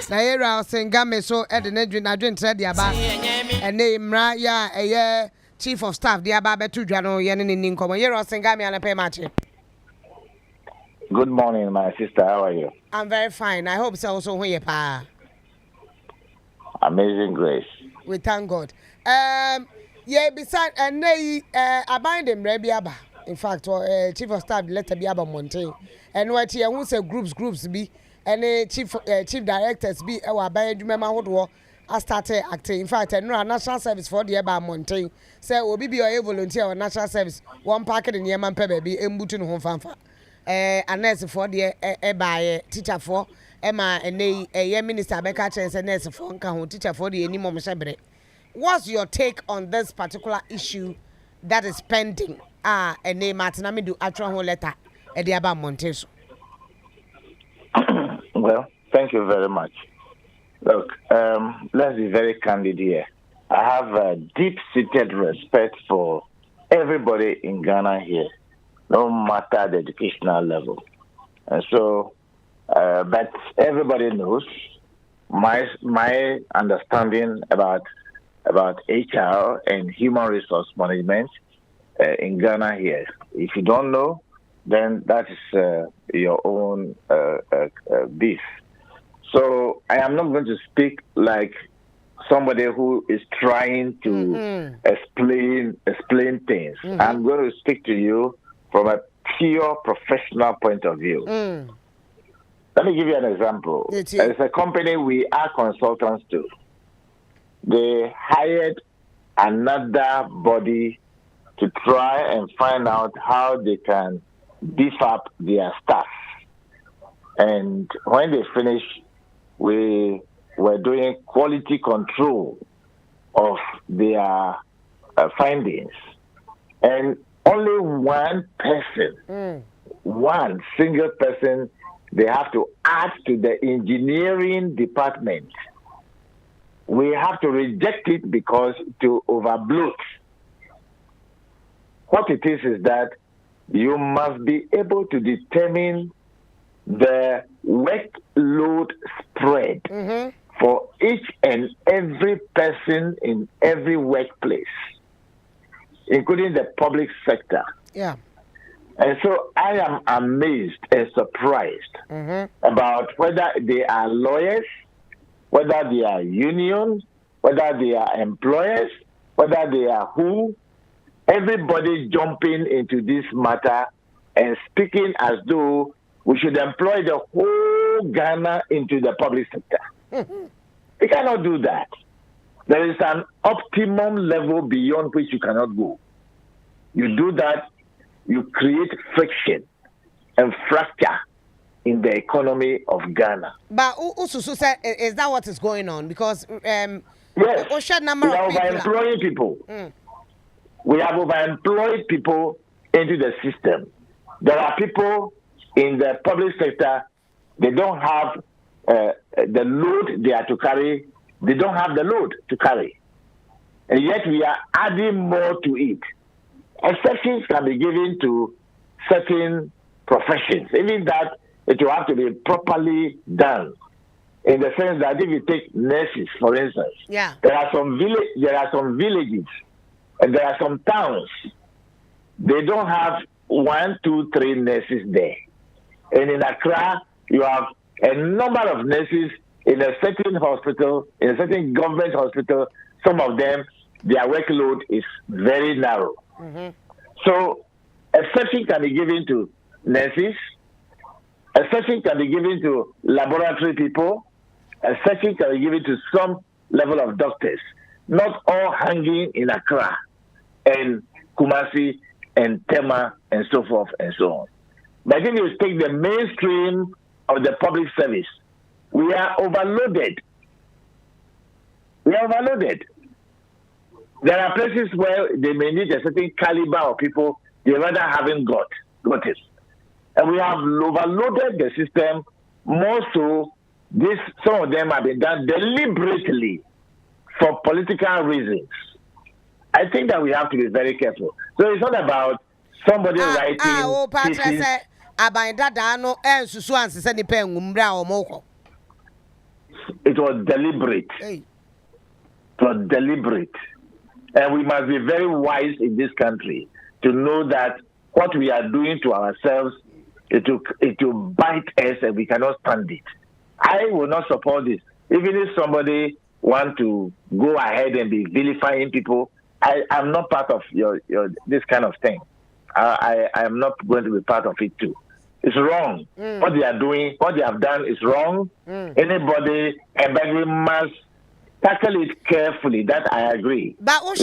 Na era Sengame so Edenedwin Adwin Trade Aba. And name Ra ya a chief of staff the Aba Betu Jano Yanin in Ninkomo. Yero Sengame and a pay match. Good morning, my sister. How are you? I'm very fine. I hope so also when you pa. Amazing grace. We thank God. Yeah, beside and they bind them Rebiaba. In fact, chief of staff let be about Montaigne. And what here who say groups be and chief directors be our by remember what I started acting. In fact, no national service for the about Montaigne. Say obi be a volunteer on national service. One packet in Yemen baby embutin home fanfa. A nurse for the by teacher for Emma and a minister Becca Chance and nurse for Uncle teacher for the any mom shabre. What's your take on this particular issue that is pending? And name Martinami do actual letter at the Abba Montes. Well, thank you very much. Look, let's be very candid here. I have a deep-seated respect for everybody in Ghana here, no matter the educational level. And so, but everybody knows my understanding about HR and human resource management in Ghana here. If you don't know, then that is your own beef. So I am not going to speak like somebody who is trying to explain things. I'm going to speak to you from a pure professional point of view. Let me give you an example. As a company, we are consultants too. They hired another body to try and find out how they can beef up their staff. And when they finished, we were doing quality control of their findings. And only one person, one single person, they have to add to the engineering department. We have to reject it because to overbloat. What it is that you must be able to determine the workload spread for each and every person in every workplace, including the public sector. Yeah. And so I am amazed and surprised about whether they are lawyers, whether they are unions, whether they are employers, whether they are who, everybody jumping into this matter and speaking as though we should employ the whole Ghana into the public sector. We cannot do that. There is an optimum level beyond which you cannot go. You do that, you create friction and fracture in the economy of Ghana. But also, is that what is going on? Because yes, we are overemploying people. We have overemployed people into the system. There are people in the public sector, they don't have the load they are to carry. They don't have the load to carry. And yet we are adding more to it. Exceptions can be given to certain professions. Even that, it will have to be properly done. In the sense that if you take nurses, for instance, there are some villages and there are some towns. They don't have 1, 2, 3 nurses there. And in Accra, you have a number of nurses in a certain hospital, in a certain government hospital. Some of them, their workload is very narrow. So, exception can be given to nurses, exception can be given to laboratory people, exception can be given to some level of doctors, not all hanging in Accra and Kumasi and Tema and so forth and so on. But if you take the mainstream of the public service, we are overloaded. There are places where they may need a certain caliber of people they rather haven't got it. And we have overloaded the system more so. Some of them have been done deliberately for political reasons. I think that we have to be very careful. So it's not about somebody writing It was deliberate. Hey. It was deliberate. And we must be very wise in this country to know that what we are doing to ourselves, it will bite us and we cannot stand it. I will not support this. Even if somebody want to go ahead and be vilifying people, I'm not part of your this kind of thing. I am not going to be part of it too. It's wrong. What they are doing, what they have done is wrong. Anybody, we must tackle it carefully. That I agree. But it's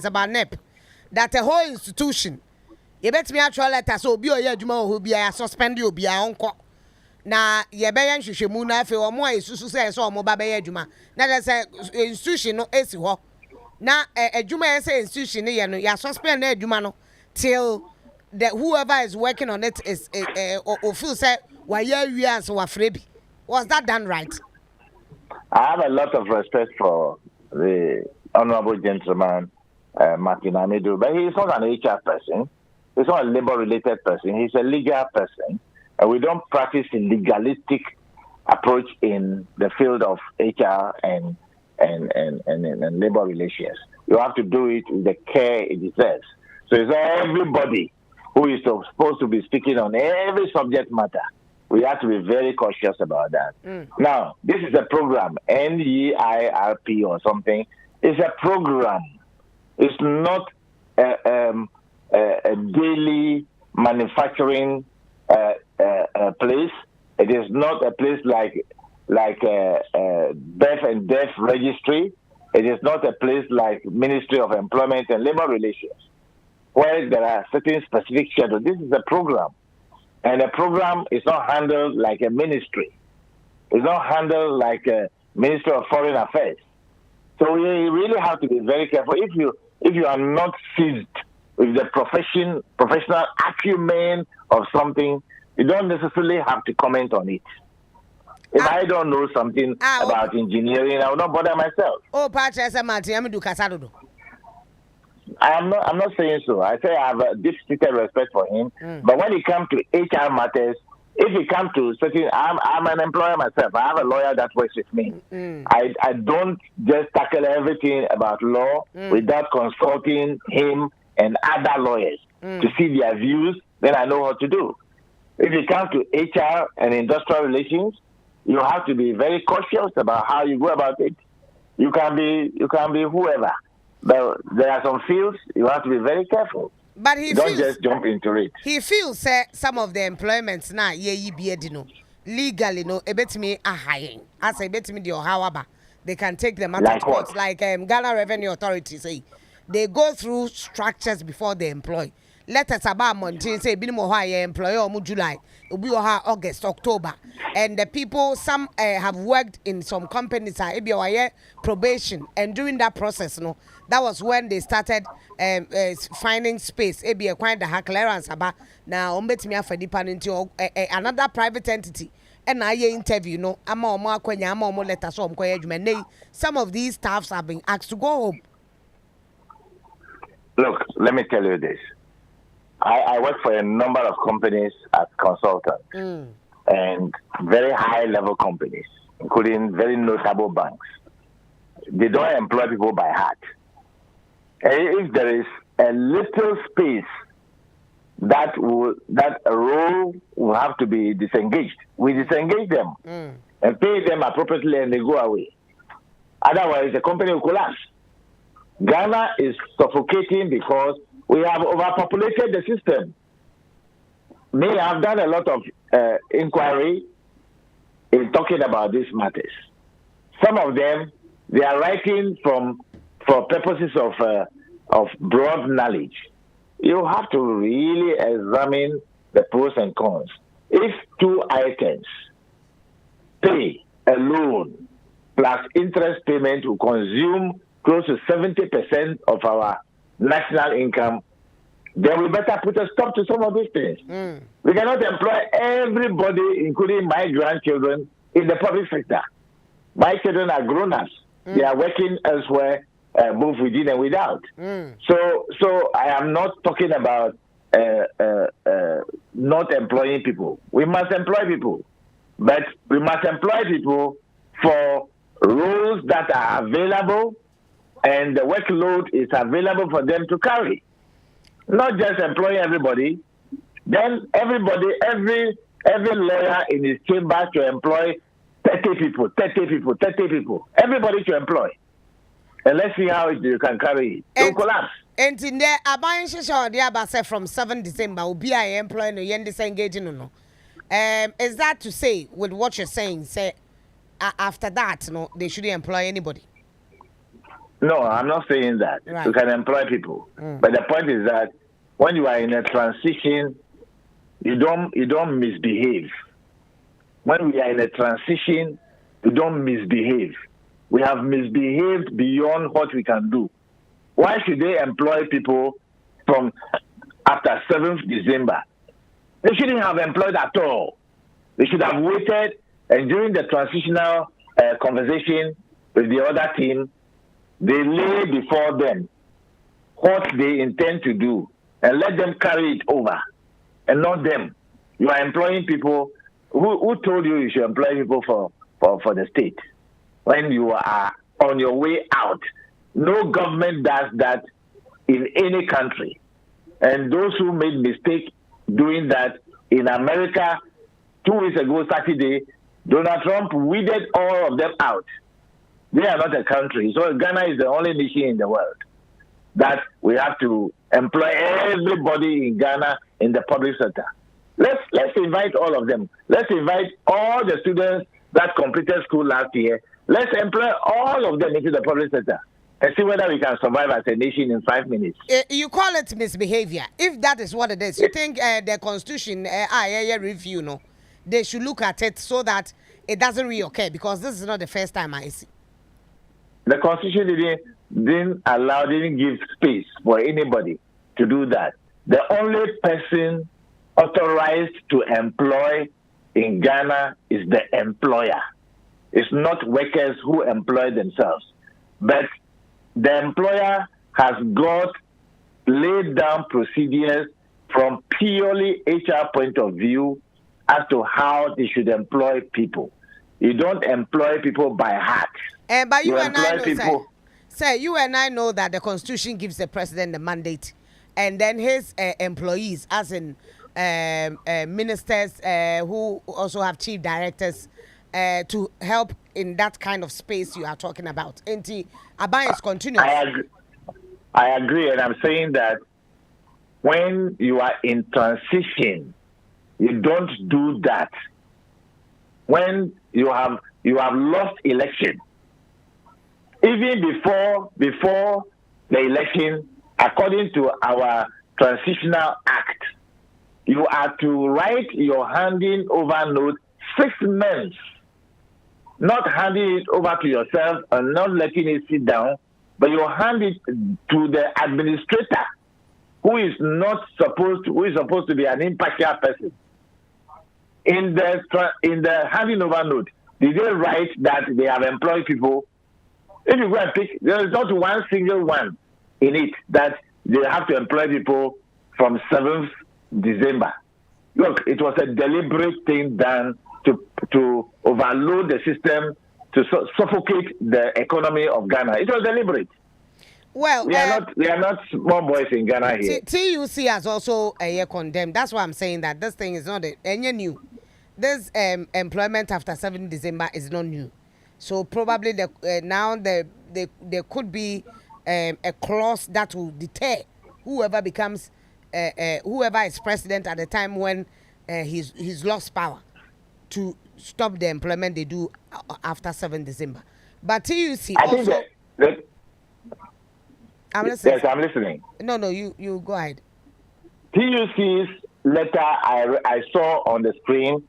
about NEP. That a whole institution. You bet me actual letter so be or who be a suspend you be a uncle. Na ye be yan hwehwe mu na afi o mo isusu say so mo ba be adwuma na dey say institution no esi ho na adwuma say institution ye no ya suspend na adwuma no till the whoever is working on it is or feel say why you answer wa frebi. Was that done right? I have a lot of respect for the honorable gentleman Martin Amidu, but he is not an HR person. He's not a labor-related person. He's a legal person. And we don't practice a legalistic approach in the field of HR and labor relations. You have to do it with the care it deserves. So it's everybody who is supposed to be speaking on every subject matter. We have to be very cautious about that. Now, this is a program, NEIRP or something. It's a program. It's not a daily manufacturing place. It is not a place like birth and death registry. It is not a place like Ministry of Employment and Labor Relations, where there are certain specific schedules. This is a program. And a program is not handled like a ministry. It's not handled like a Ministry of Foreign Affairs. So we really have to be very careful. If you are not seized with the professional acumen of something, you don't necessarily have to comment on it. If I don't know something about engineering, I will not bother myself. Oh, Patrick, I'm do Casado. I'm not saying so. I say I have a deep-seated respect for him. But when it comes to HR matters, if it comes to certain, I'm an employer myself. I have a lawyer that works with me. I don't just tackle everything about law without consulting him and other lawyers to see their views. Then I know what to do. If it comes to HR and industrial relations, you have to be very cautious about how you go about it. You can be whoever. But there are some fields you have to be very careful. But he don't just jump into it. He feels some of the employments now legally no ebetimi ahayen. As ebetimi the however they can take them out like of court, like Ghana Revenue Authority say they go through structures before they employ. Let us about Mountain say binimo ha employer or July, ubi ha August, October. And the people, some have worked in some companies probation, and during that process, no, that was when they started finding space. Ebi acquired the clearance about now umbetimi for into another private entity. And I interview no, some of these staffs have been asked to go home. Look, let me tell you this. I work for a number of companies as consultant, and very high-level companies, including very notable banks. They don't employ people by heart. And if there is a little space that a role will have to be disengaged, we disengage them and pay them appropriately, and they go away. Otherwise, the company will collapse. Ghana is suffocating because we have overpopulated the system. Me, I've done a lot of inquiry in talking about these matters. Some of them, they are writing for purposes of broad knowledge. You have to really examine the pros and cons. If two items, pay, a loan, plus interest payment will consume close to 70% of our national income, then we better put a stop to some of these things. We cannot employ everybody, including my grandchildren, in the public sector. My children are grown-ups. They are working elsewhere, both within and without. So I am not talking about not employing people. We must employ people. But we must employ people for roles that are available and the workload is available for them to carry. Not just employ everybody. Then everybody, every lawyer in his chamber to employ 30 people. Everybody to employ. And let's see how you can carry it. Don't collapse. And in there, Abayan Shisha, the Abasa from 7 December will be I employ no yen disengaging no. Is that to say, with what you're saying, say after that, no, they shouldn't employ anybody? No, I'm not saying that. Right. You can employ people. But the point is that when you are in a transition, you don't misbehave. When we are in a transition, you don't misbehave. We have misbehaved beyond what we can do. Why should they employ people from after 7th December? They shouldn't have employed at all. They should have waited, and during the transitional conversation with the other team, they lay before them what they intend to do and let them carry it over, and not them. You are employing people. Who told you should employ people for the state when you are on your way out? No government does that in any country. And those who made mistake doing that in America 2 weeks ago, Saturday, Donald Trump weeded all of them out. They are not a country. So Ghana is the only nation in the world that we have to employ everybody in Ghana in the public sector. Let's invite all of them. Let's invite all the students that completed school last year. Let's employ all of them into the public sector and see whether we can survive as a nation in 5 minutes. You call it misbehavior. If that is what it is, you think the Constitution review, no, they should look at it so that it doesn't reoccur, because this is not the first time I see. The Constitution didn't give space for anybody to do that. The only person authorized to employ in Ghana is the employer. It's not workers who employ themselves. But the employer has got laid down procedures from purely HR point of view as to how they should employ people. You don't employ people by heart. But you and I know, people. Sir, you and I know that the Constitution gives the president the mandate, and then his employees, as in ministers who also have chief directors, to help in that kind of space you are talking about. Aban is continuous. I agree, and I'm saying that when you are in transition, you don't do that. When you have lost election, even before the election, according to our transitional act, you are to write your handing over note 6 months, not handing it over to yourself and not letting it sit down, but you hand it to the administrator, who is supposed to be an impartial person. In the handing over note, did they write that they have employed people? If you go and pick, there is not one single one in it that they have to employ people from 7th December. Look, it was a deliberate thing done to overload the system, to suffocate the economy of Ghana. It was deliberate. Well, we are not small boys in Ghana here. TUC has also condemned. That's why I'm saying that this thing is not any new. This employment after 7 December is not new. So probably now there could be a clause that will deter whoever becomes whoever is president at the time when he's lost power, to stop the employment they do after 7 December. But TUC also... Yes, I'm listening. No, you go ahead. TUC's letter I saw on the screen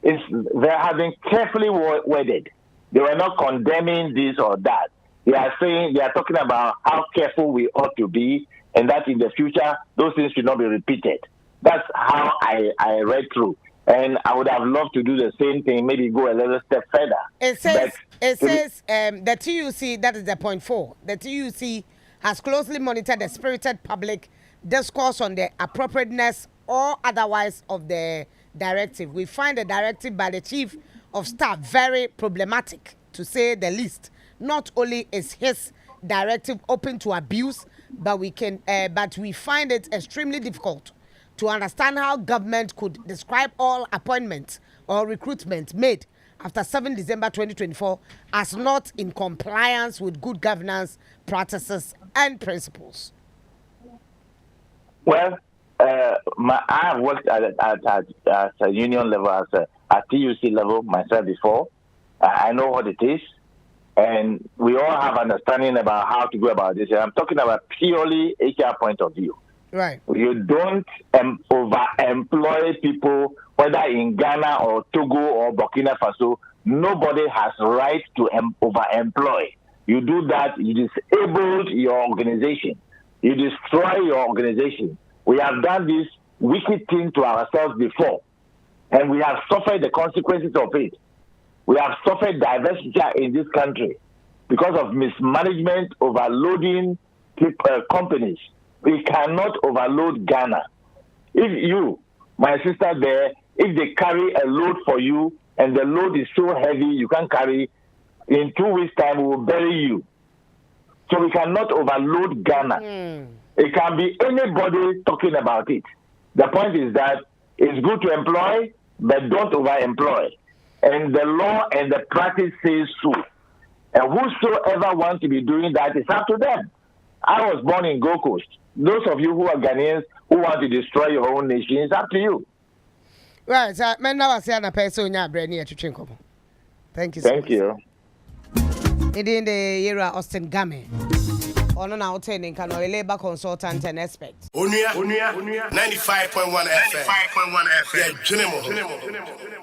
is they have been carefully worded. They were not condemning this or that. They are talking about how careful we ought to be, and that in the future those things should not be repeated. That's how I read through. And I would have loved to do the same thing, maybe go a little step further. It says the TUC, that is the point 4. The TUC has closely monitored the spirited public discourse on the appropriateness or otherwise of the directive. We find the directive by the Chief of Staff very problematic, to say the least. Not only is his directive open to abuse, but we find it extremely difficult to understand how government could describe all appointments or recruitment made after 7 December 2024 as not in compliance with good governance practices and principles. Well, I have worked at a union level, at TUC level myself before. I know what it is, and we all have understanding about how to go about this. And I'm talking about purely HR point of view. Right. You don't overemploy people, whether in Ghana or Togo or Burkina Faso. Nobody has right to overemploy. You do that, you disable your organization. You destroy your organization. We have done this wicked thing to ourselves before, and we have suffered the consequences of it. We have suffered divestiture in this country because of mismanagement, overloading companies. We cannot overload Ghana. If you, my sister there, if they carry a load for you and the load is so heavy you can't carry, in 2 weeks' time we will bury you. So we cannot overload Ghana. It can be anybody talking about it. The point is that it's good to employ, but don't overemploy. And the law and the practice says so. And whosoever wants to be doing that, it's up to them. I was born in Gold Coast. Those of you who are Ghanaians who want to destroy your own nation, it's up to you. Right, so now I say I'm a person to Thank you so much. Thank you. In the era Austin Gamey. On an outtaining can a labor consultant and expert. Onua 95.1 FM. 95.1 FM. Yeah,